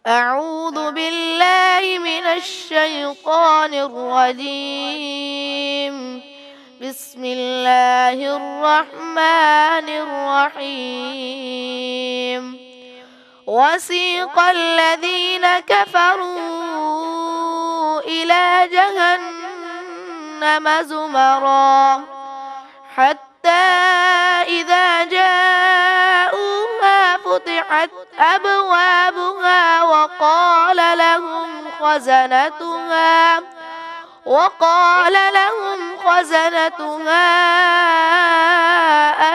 أعوذ بالله من الشيطان الرجيم. بسم الله الرحمن الرحيم. وسيق الذين كفروا إلى جهنم زمرا حتى إذا جاءوها فتحت أبوابها وقال لهم خزنتها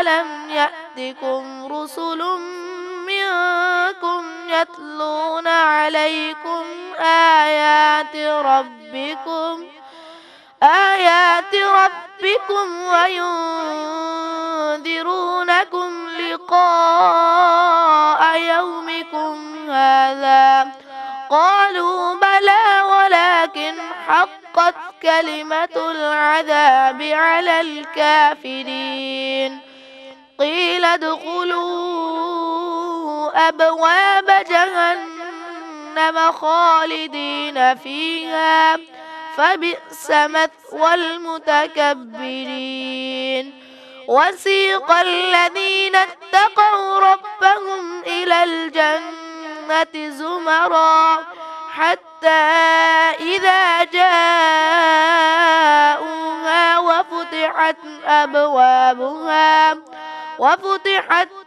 ألم يأتكم رسل منكم يتلون عليكم آيات ربكم وينذرونكم لقاء يومكم هذا. قالوا بلى ولكن حقت كلمة العذاب على الكافرين. قيل ادخلوا أبواب جهنم خالدين فيها فبئس مثوى المتكبرين. وسيق الذين اتقوا ربهم إلى الجنة زمرا حتى إذا جاءوها وفتحت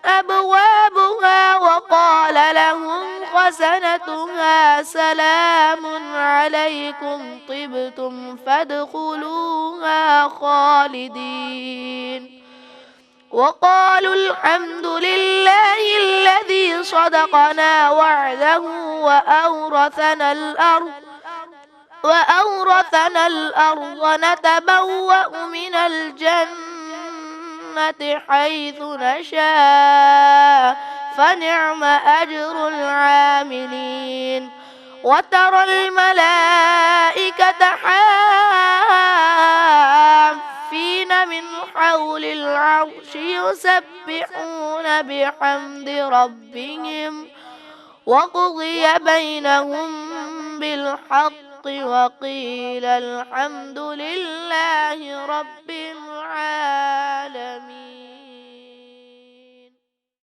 أبوابها وقال لهم خزنتها سلام عليكم طبتم فادخلوها خالدين. وقالوا الحمد لله الذي صدقنا وعده وأورثنا الأرض نتبوأ من الجنة حيث نشاء فنعم أجر العاملين. وترى الملائكة حافين من حول العرش يسبحون بحمد ربهم وقضي بينهم بالحق وقيل الحمد لله رب العالمين.